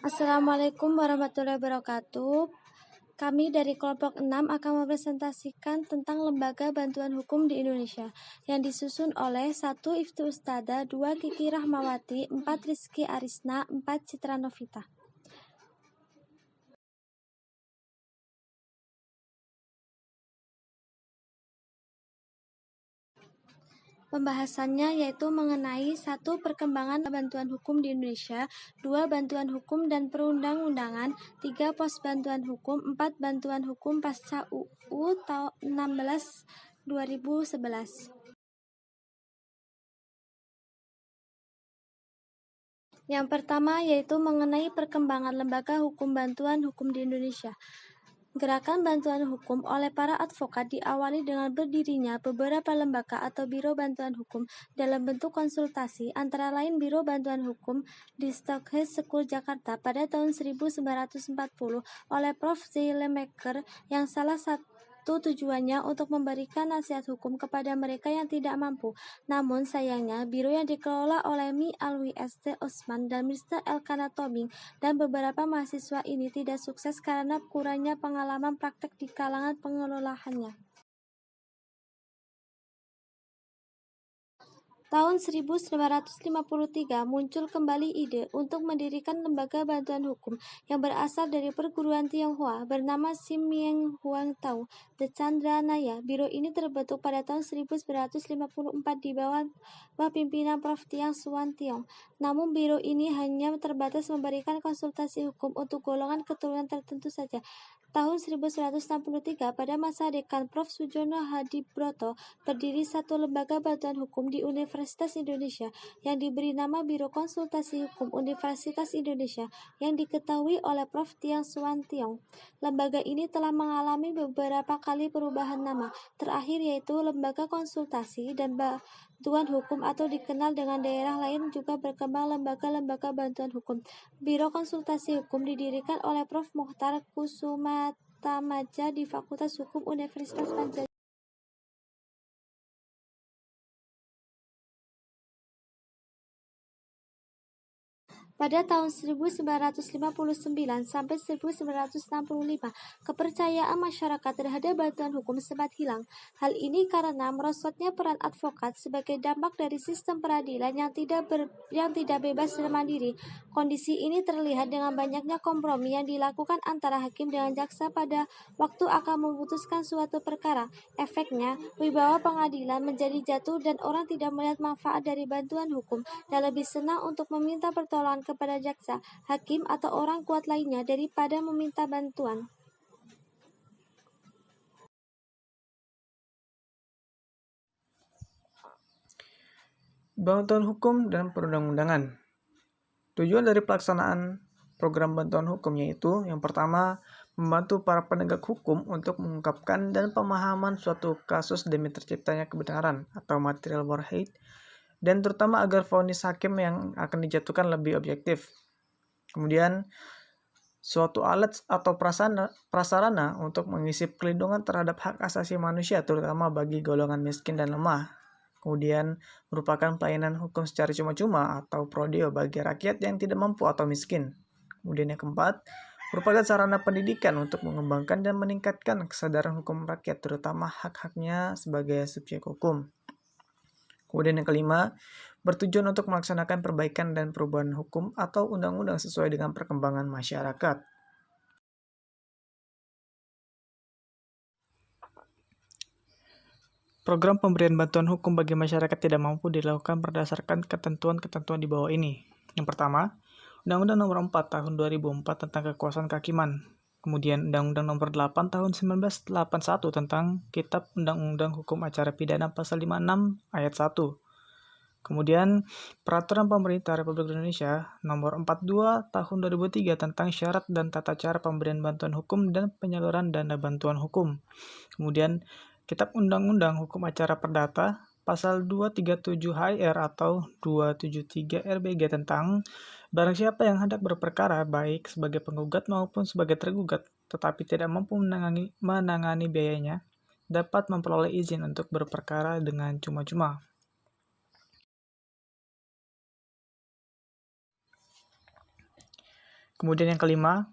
Assalamualaikum warahmatullahi wabarakatuh. Kami dari kelompok 6 akan mempresentasikan tentang Lembaga Bantuan Hukum di Indonesia yang disusun oleh 1. Ifti Ustada, 2. Kiki Rahmawati, 4. Rizky Arisna, 4. Citra Novita. Pembahasannya yaitu mengenai 1. Perkembangan bantuan hukum di Indonesia, 2. Bantuan hukum dan perundang-undangan, 3. Pos bantuan hukum, 4. Bantuan hukum pasca UU tahun 16 2011. Yang pertama yaitu mengenai perkembangan lembaga hukum bantuan hukum di Indonesia. Gerakan bantuan hukum oleh para advokat diawali dengan berdirinya beberapa lembaga atau biro bantuan hukum dalam bentuk konsultasi, antara lain Biro Bantuan Hukum di Stokes School Jakarta pada tahun 1940 oleh Prof. Zeilemaker, yang salah satu tujuannya untuk memberikan nasihat hukum kepada mereka yang tidak mampu. Namun sayangnya, biro yang dikelola oleh Mi Alwi St. Osman dan Mr. Elkana Tobing dan beberapa mahasiswa ini tidak sukses karena kurangnya pengalaman praktek di kalangan pengelolaannya. Tahun 1953 muncul kembali ide untuk mendirikan lembaga bantuan hukum yang berasal dari perguruan Tionghoa bernama Simieng Huang Tao The Chandranaya. Biro ini terbentuk pada tahun 1954 di bawah pimpinan Prof. Tiang Suan Tiong. Namun biro ini hanya terbatas memberikan konsultasi hukum untuk golongan keturunan tertentu saja. Tahun 1963, pada masa dekan Prof. Sujono Hadibroto, berdiri satu lembaga bantuan hukum di Universitas Indonesia yang diberi nama Biro Konsultasi Hukum Universitas Indonesia yang diketahui oleh Prof. Tiang Suan Tiong. Lembaga ini telah mengalami beberapa kali perubahan nama, terakhir yaitu Lembaga Konsultasi dan Bantuan Hukum atau dikenal dengan daerah lain juga berkembang lembaga-lembaga bantuan hukum. Biro Konsultasi Hukum didirikan oleh Prof. Mokhtar Kusumatamadja di Fakultas Hukum Universitas Pajajaran. Pada tahun 1959 sampai 1965, kepercayaan masyarakat terhadap bantuan hukum sempat hilang. Hal ini karena merosotnya peran advokat sebagai dampak dari sistem peradilan yang tidak bebas dan mandiri. Kondisi ini terlihat dengan banyaknya kompromi yang dilakukan antara hakim dengan jaksa pada waktu akan memutuskan suatu perkara. Efeknya, wibawa pengadilan menjadi jatuh dan orang tidak melihat manfaat dari bantuan hukum dan lebih senang untuk meminta pertolongan kepada jaksa, hakim, atau orang kuat lainnya daripada meminta bantuan. Bantuan hukum dan perundang-undangan. Tujuan dari pelaksanaan program bantuan hukum yaitu yang pertama, membantu para penegak hukum untuk mengungkapkan dan pemahaman suatu kasus demi terciptanya kebenaran atau material warhead, dan terutama agar vonis hakim yang akan dijatuhkan lebih objektif. Kemudian, suatu alat atau prasarana untuk mengisi perlindungan terhadap hak asasi manusia terutama bagi golongan miskin dan lemah. Kemudian, merupakan pelayanan hukum secara cuma-cuma atau prodeo bagi rakyat yang tidak mampu atau miskin. Kemudian yang keempat, merupakan sarana pendidikan untuk mengembangkan dan meningkatkan kesadaran hukum rakyat terutama hak-haknya sebagai subjek hukum. Kemudian yang kelima, bertujuan untuk melaksanakan perbaikan dan perubahan hukum atau undang-undang sesuai dengan perkembangan masyarakat. Program pemberian bantuan hukum bagi masyarakat tidak mampu dilakukan berdasarkan ketentuan-ketentuan di bawah ini. Yang pertama, Undang-Undang Nomor 4 Tahun 2004 tentang Kekuasaan Kehakiman. Kemudian Undang-Undang Nomor 8 Tahun 1981 tentang Kitab Undang-Undang Hukum Acara Pidana Pasal 56 Ayat 1. Kemudian Peraturan Pemerintah Republik Indonesia Nomor 42 Tahun 2003 tentang Syarat dan Tata Cara Pemberian Bantuan Hukum dan Penyaluran Dana Bantuan Hukum. Kemudian Kitab Undang-Undang Hukum Acara Perdata Pasal 237 HR atau 273 RBG tentang barang siapa yang hendak berperkara baik sebagai penggugat maupun sebagai tergugat tetapi tidak mampu menangani biayanya dapat memperoleh izin untuk berperkara dengan cuma-cuma. Kemudian yang kelima,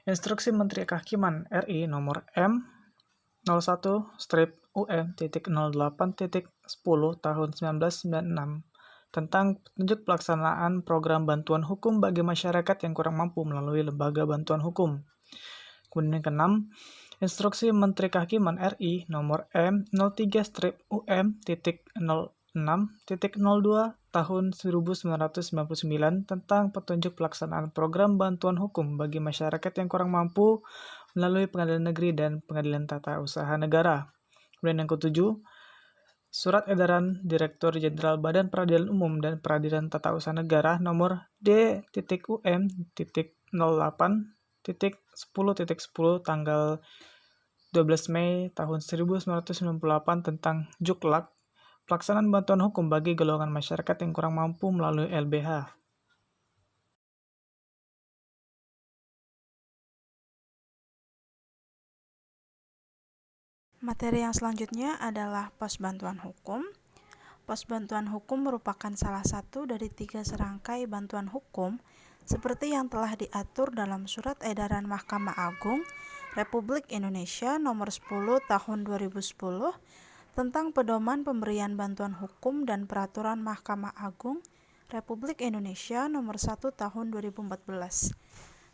Instruksi Menteri Kehakiman RI nomor M01-UM.08.10 tahun 1996 tentang petunjuk pelaksanaan program bantuan hukum bagi masyarakat yang kurang mampu melalui lembaga bantuan hukum. Kemudian yang keenam, Instruksi Menteri Kehakiman RI nomor M03-UM.06.02 tahun 1999 tentang petunjuk pelaksanaan program bantuan hukum bagi masyarakat yang kurang mampu melalui Pengadilan Negeri dan Pengadilan Tata Usaha Negara. Kemudian yang ketujuh, Surat Edaran Direktur Jenderal Badan Peradilan Umum dan Peradilan Tata Usaha Negara nomor D.UM.08.10.10 tanggal 12 Mei tahun 1998 tentang Juklak, pelaksanaan bantuan hukum bagi golongan masyarakat yang kurang mampu melalui LBH. Materi yang selanjutnya adalah pos bantuan hukum. Pos bantuan hukum merupakan salah satu dari 3 serangkai bantuan hukum seperti yang telah diatur dalam Surat Edaran Mahkamah Agung Republik Indonesia Nomor 10 Tahun 2010 tentang pedoman pemberian bantuan hukum dan Peraturan Mahkamah Agung Republik Indonesia Nomor 1 Tahun 2014.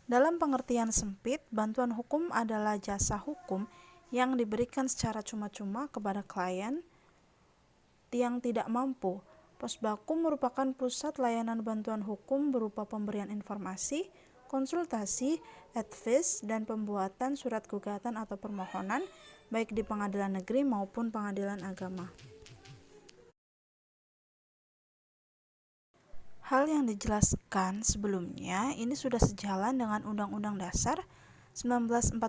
Dalam pengertian sempit, bantuan hukum adalah jasa hukum yang diberikan secara cuma-cuma kepada klien yang tidak mampu. Posbaku merupakan pusat layanan bantuan hukum berupa pemberian informasi, konsultasi, advice, dan pembuatan surat gugatan atau permohonan baik di pengadilan negeri maupun pengadilan agama. Hal yang dijelaskan sebelumnya ini sudah sejalan dengan Undang-Undang Dasar 1945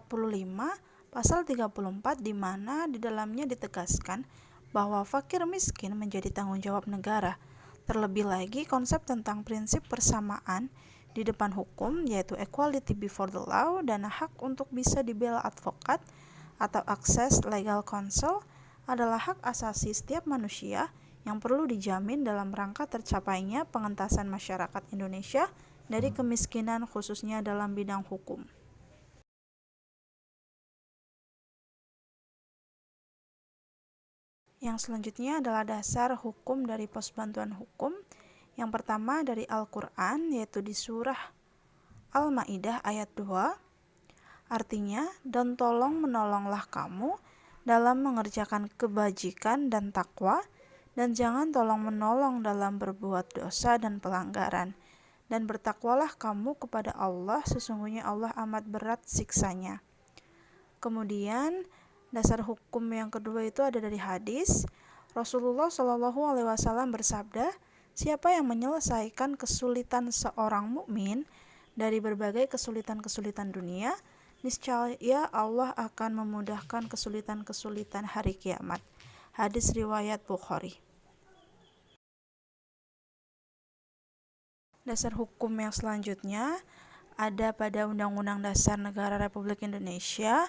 Pasal 34 di mana di dalamnya ditegaskan bahwa fakir miskin menjadi tanggung jawab negara. Terlebih lagi konsep tentang prinsip persamaan di depan hukum yaitu equality before the law dan hak untuk bisa dibela advokat atau akses legal counsel adalah hak asasi setiap manusia yang perlu dijamin dalam rangka tercapainya pengentasan masyarakat Indonesia dari kemiskinan khususnya dalam bidang hukum. Yang selanjutnya adalah dasar hukum dari pos bantuan hukum. Yang pertama dari Al-Quran, yaitu di surah Al-Ma'idah ayat 2. Artinya, dan tolong menolonglah kamu dalam mengerjakan kebajikan dan takwa, dan jangan tolong menolong dalam berbuat dosa dan pelanggaran. Dan bertakwalah kamu kepada Allah, sesungguhnya Allah amat berat siksanya. Kemudian, dasar hukum yang kedua itu ada dari hadis. Rasulullah SAW bersabda, siapa yang menyelesaikan kesulitan seorang mukmin dari berbagai kesulitan-kesulitan dunia, niscaya Allah akan memudahkan kesulitan-kesulitan hari kiamat. Hadis riwayat Bukhari. Dasar hukum yang selanjutnya ada pada Undang-Undang Dasar Negara Republik Indonesia.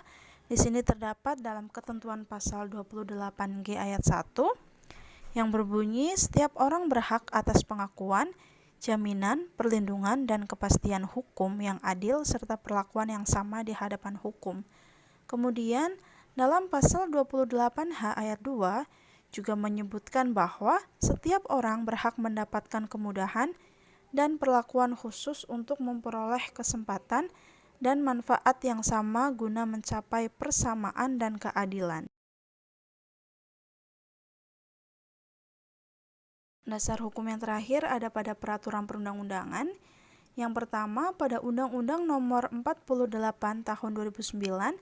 Di sini terdapat dalam ketentuan pasal 28G ayat 1 yang berbunyi setiap orang berhak atas pengakuan, jaminan, perlindungan, dan kepastian hukum yang adil serta perlakuan yang sama di hadapan hukum. Kemudian dalam pasal 28H ayat 2 juga menyebutkan bahwa setiap orang berhak mendapatkan kemudahan dan perlakuan khusus untuk memperoleh kesempatan dan manfaat yang sama guna mencapai persamaan dan keadilan. Dasar hukum yang terakhir ada pada peraturan perundang-undangan. Yang pertama pada Undang-Undang Nomor 48 Tahun 2009,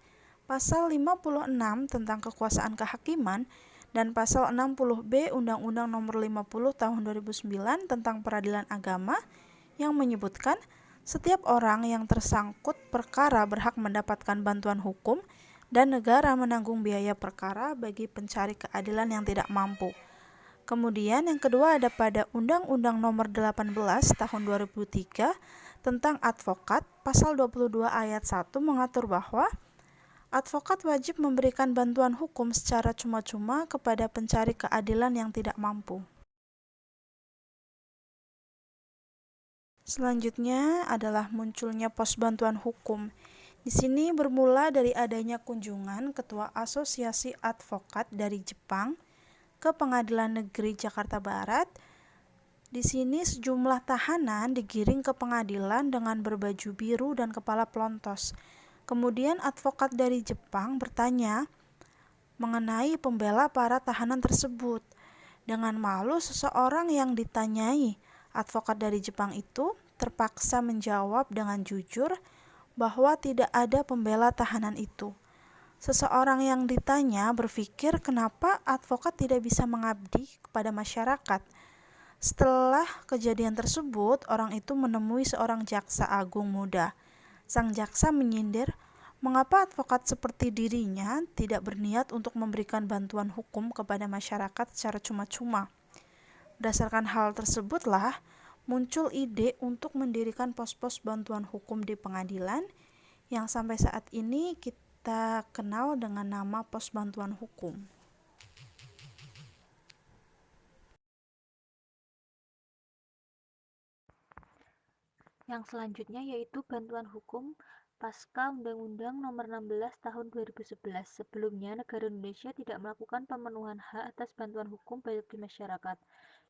Pasal 56 tentang kekuasaan kehakiman dan Pasal 60B Undang-Undang Nomor 50 Tahun 2009 tentang peradilan agama yang menyebutkan setiap orang yang tersangkut perkara berhak mendapatkan bantuan hukum dan negara menanggung biaya perkara bagi pencari keadilan yang tidak mampu. Kemudian yang kedua ada pada Undang-Undang Nomor 18 Tahun 2003 tentang advokat, Pasal 22 ayat 1 mengatur bahwa advokat wajib memberikan bantuan hukum secara cuma-cuma kepada pencari keadilan yang tidak mampu. Selanjutnya adalah munculnya pos bantuan hukum. Di sini bermula dari adanya kunjungan Ketua Asosiasi Advokat dari Jepang ke Pengadilan Negeri Jakarta Barat. Di sini sejumlah tahanan digiring ke pengadilan dengan berbaju biru dan kepala pelontos. Kemudian advokat dari Jepang bertanya mengenai pembela para tahanan tersebut. Dengan malu seseorang yang ditanyai, advokat dari Jepang itu terpaksa menjawab dengan jujur bahwa tidak ada pembela tahanan itu. Seseorang yang ditanya berpikir kenapa advokat tidak bisa mengabdi kepada masyarakat. Setelah kejadian tersebut, orang itu menemui seorang jaksa agung muda. Sang jaksa menyindir, mengapa advokat seperti dirinya tidak berniat untuk memberikan bantuan hukum kepada masyarakat secara cuma-cuma. Berdasarkan hal tersebutlah, muncul ide untuk mendirikan pos-pos bantuan hukum di pengadilan yang sampai saat ini kita kenal dengan nama pos bantuan hukum. Yang selanjutnya yaitu bantuan hukum pasca Undang-Undang Nomor 16 Tahun 2011. Sebelumnya, negara Indonesia tidak melakukan pemenuhan hak atas bantuan hukum bagi masyarakat.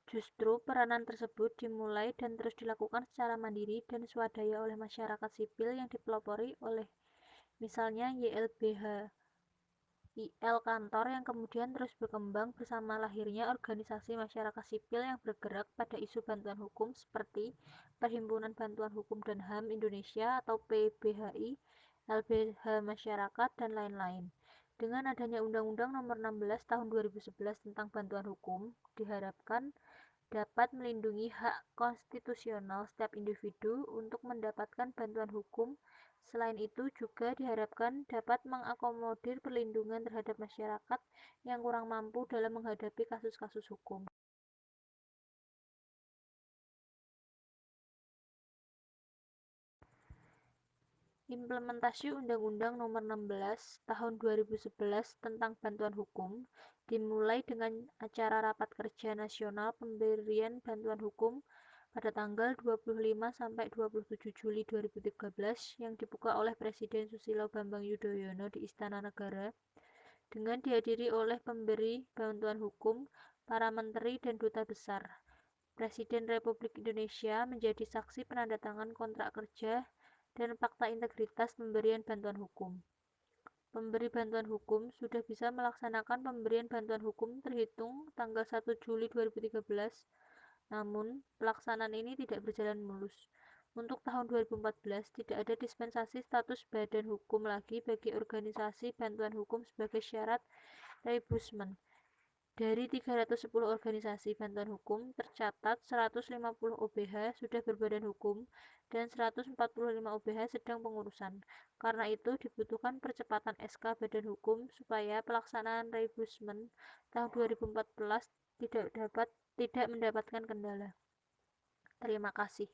Justru peranan tersebut dimulai dan terus dilakukan secara mandiri dan swadaya oleh masyarakat sipil yang dipelopori oleh misalnya YLBH IL Kantor yang kemudian terus berkembang bersama lahirnya organisasi masyarakat sipil yang bergerak pada isu bantuan hukum seperti Perhimpunan Bantuan Hukum dan HAM Indonesia atau PBHI, LBH Masyarakat, dan lain-lain. Dengan adanya Undang-Undang Nomor 16 Tahun 2011 tentang bantuan hukum, diharapkan dapat melindungi hak konstitusional setiap individu untuk mendapatkan bantuan hukum. Selain itu juga diharapkan dapat mengakomodir perlindungan terhadap masyarakat yang kurang mampu dalam menghadapi kasus-kasus hukum. Implementasi Undang-Undang Nomor 16 Tahun 2011 tentang bantuan hukum dimulai dengan acara Rapat Kerja Nasional Pemberian Bantuan Hukum pada tanggal 25 sampai 27 Juli 2013 yang dibuka oleh Presiden Susilo Bambang Yudhoyono di Istana Negara dengan dihadiri oleh pemberi bantuan hukum, para menteri dan duta besar. Presiden Republik Indonesia menjadi saksi penandatangan kontrak kerja dan fakta integritas pemberian bantuan hukum. Pemberi bantuan hukum sudah bisa melaksanakan pemberian bantuan hukum terhitung tanggal 1 Juli 2013, namun pelaksanaan ini tidak berjalan mulus. Untuk tahun 2014, tidak ada dispensasi status badan hukum lagi bagi organisasi bantuan hukum sebagai syarat reimbursement. Dari 310 organisasi bantuan hukum, tercatat 150 OBH sudah berbadan hukum dan 145 OBH sedang pengurusan. Karena itu dibutuhkan percepatan SK badan hukum supaya pelaksanaan reimbursement tahun 2014 tidak mendapatkan kendala. Terima kasih.